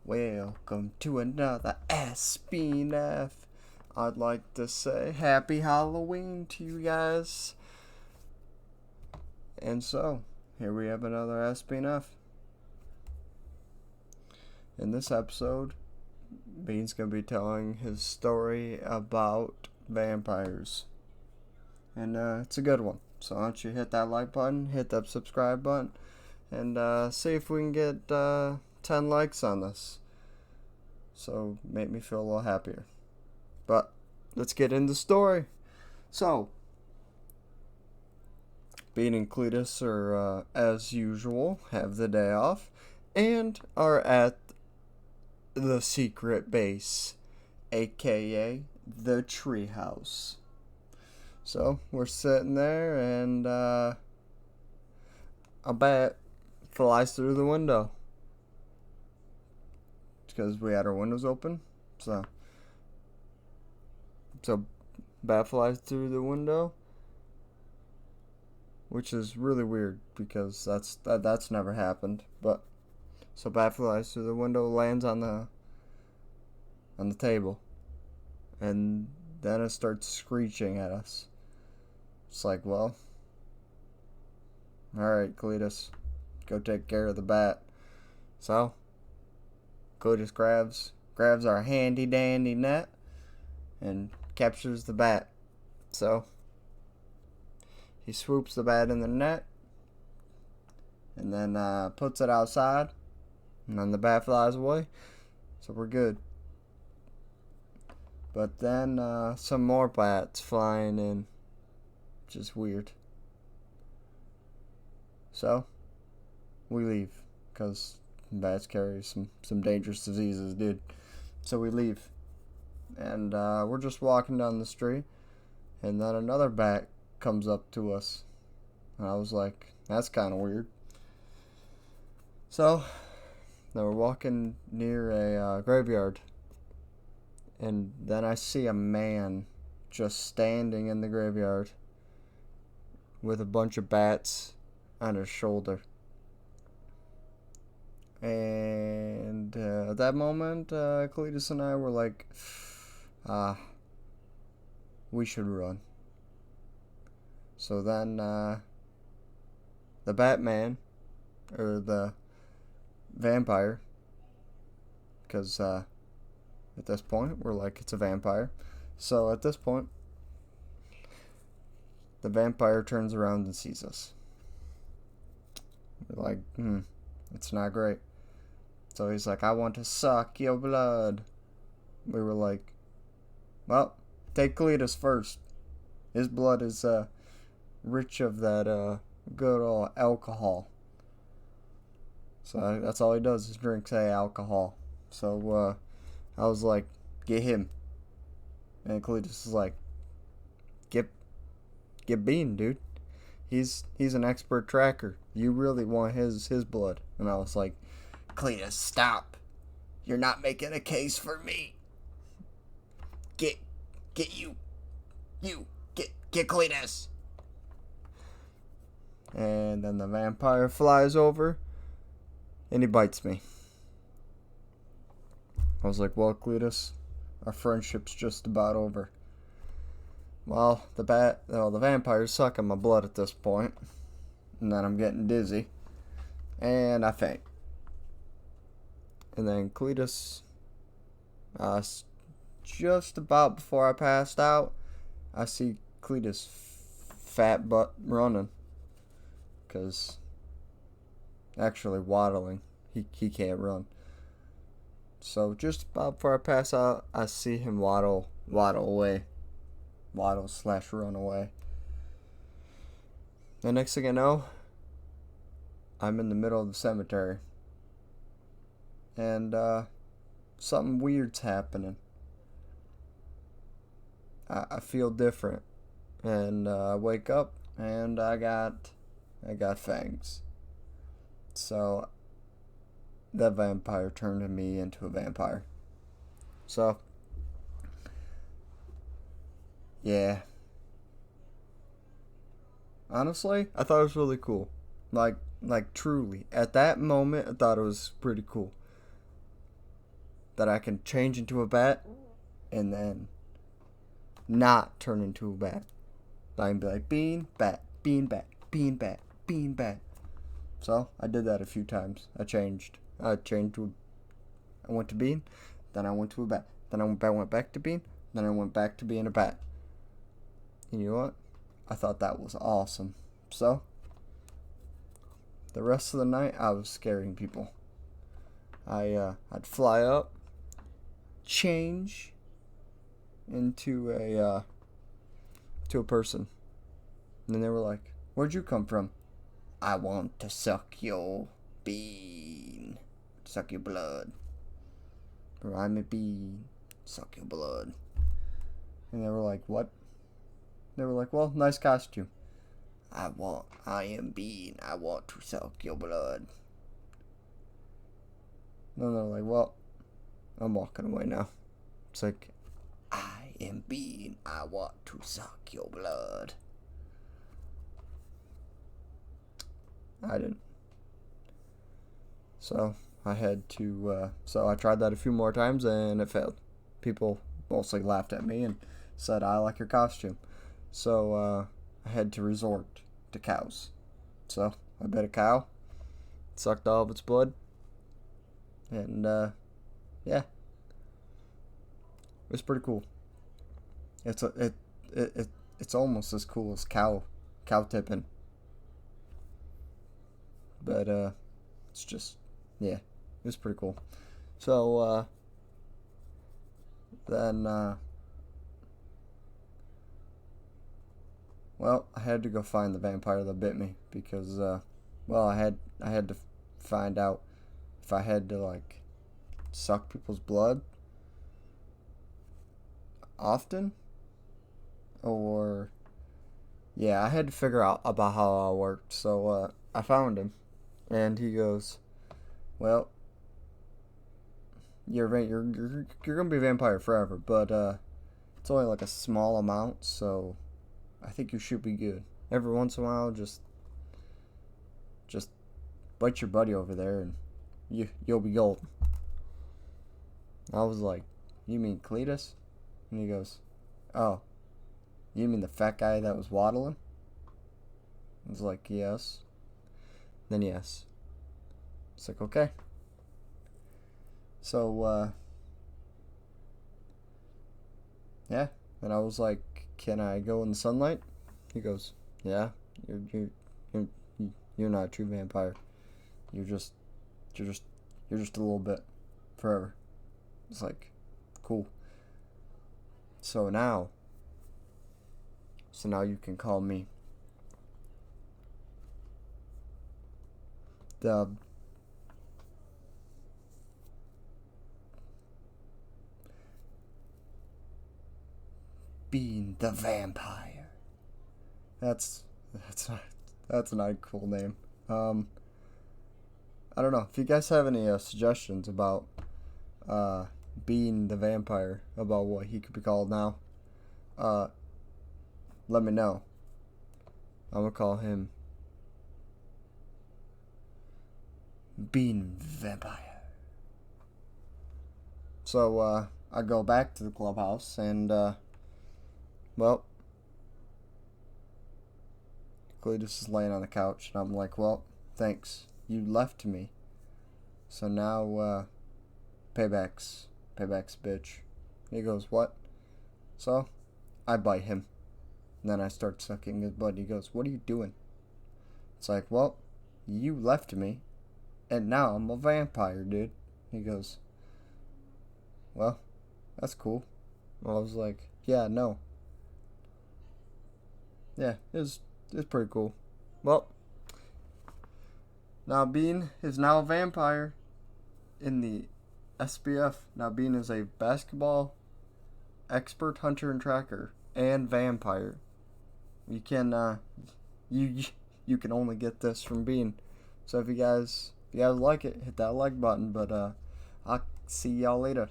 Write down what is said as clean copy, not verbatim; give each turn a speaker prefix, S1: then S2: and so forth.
S1: Welcome to another SBNF. I'd like to say happy Halloween to you guys. And so, here we have another SBNF. In this episode, Bean's going to be telling his story about vampires. And it's a good one. So why don't you hit that like button, hit that subscribe button, and see if we can get 10 likes on this. So make me feel a little happier. But let's get into the story. So, Bean and Cletus are, as usual, have the day off and are at the secret base, aka the treehouse. So we're sitting there, and a bat flies through the window because we had our windows open. So bat flies through the window, which is really weird because that's never happened. But so bat flies through the window, lands on the table, and then it starts screeching at us. It's like, well, alright, Cletus, go take care of the bat. So, Cletus grabs our handy dandy net and captures the bat. So, he swoops the bat in the net and then puts it outside, and then the bat flies away. So we're good. But then some more bats flying in. Just weird. So we leave because bats carry some dangerous diseases, dude. So we leave, and we're just walking down the street, and then another bat comes up to us, and I was like, that's kind of weird. So now we're walking near a graveyard, and then I see a man just standing in the graveyard with a bunch of bats on his shoulder. And at that moment, Cletus and I were like, we should run. So then the Batman, or the vampire, because at this point we're like, it's a vampire. So at this point, the vampire turns around and sees us. We're like, it's not great. So he's like, I want to suck your blood. We were like, well, take Cletus first. His blood is rich of that good old alcohol. So that's all he does is drink, say, alcohol. So I was like, get him. And Cletus is like, get Bean, dude. He's an expert tracker. You really want his blood. And I was like, Cletus, stop. You're not making a case for me. Get Cletus. And then the vampire flies over and he bites me. I was like, well, Cletus, our friendship's just about over. Well, the vampire's sucking my blood at this point. And then I'm getting dizzy. And I faint. And then Cletus, just about before I passed out, I see Cletus' fat butt running. Because, actually waddling. He can't run. So just about before I pass out, I see him waddle away. Waddle/run away. The next thing I know, I'm in the middle of the cemetery. And something weird's happening. I feel different. And I wake up and I got fangs. So that vampire turned me into a vampire. So yeah. Honestly, I thought it was really cool. Like truly. At that moment, I thought it was pretty cool. that I can change into a bat and then not turn into a bat. I can be like bean, bat, bean, bat, bean, bat, bean, bat. So I did that a few times. I changed to. I went to bean, then I went to a bat, then I went back to bean, then I went back to being a bat. And you know what? I thought that was awesome. So the rest of the night I was scaring people. I'd fly up, change into a person, and then they were like, "Where'd you come from?" "I want to suck your bean, suck your blood. I'm a bean, suck your blood." And they were like, "What?" They were like, "Well, nice costume." I am bean. I want to suck your blood. And they're like, "Well, I'm walking away now." It's like, I am bean. I want to suck your blood. I didn't. So I had to. So I tried that a few more times and it failed. People mostly laughed at me and said, "I like your costume." So I had to resort to cows. So I bet a cow, sucked all of its blood, and yeah, it was pretty cool. It's almost as cool as cow tipping, but it's just, yeah, it was pretty cool. So then well, I had to go find the vampire that bit me because well, I had to find out if I had to like suck people's blood often, or yeah, I had to figure out about how it all worked. So I found him, and he goes, "Well, you're gonna be a vampire forever, but it's only like a small amount, so I think you should be good. Every once in a while, just bite your buddy over there, and you'll be golden." I was like, "You mean Cletus?" And he goes, "Oh, you mean the fat guy that was waddling?" I was like, "Yes." Then yes. It's like, okay. So yeah. And I was like, "Can I go in the sunlight?" He goes, "Yeah. You're not a true vampire. You're just a little bit forever." It's like, cool. So now you can call me the Bean the Vampire. That's not a cool name. I don't know if you guys have any suggestions about Bean the Vampire, about what he could be called now. Let me know. I'm gonna call him Bean Vampire. So I go back to the clubhouse and well, Cletus is laying on the couch and I'm like, "Well, thanks. You left me. So now payback's bitch." He goes, "What?" So I bite him. And then I start sucking his butt. He goes, "What are you doing?" It's like, "Well, you left me, and now I'm a vampire, dude." He goes, "Well, that's cool." I was like, "Yeah, no. Yeah, it's pretty cool." Well, now Bean is now a vampire in the SBF. Now Bean is a basketball expert hunter and tracker and vampire. You can you can only get this from Bean. So if you guys like it, hit that like button. But I'll see y'all later.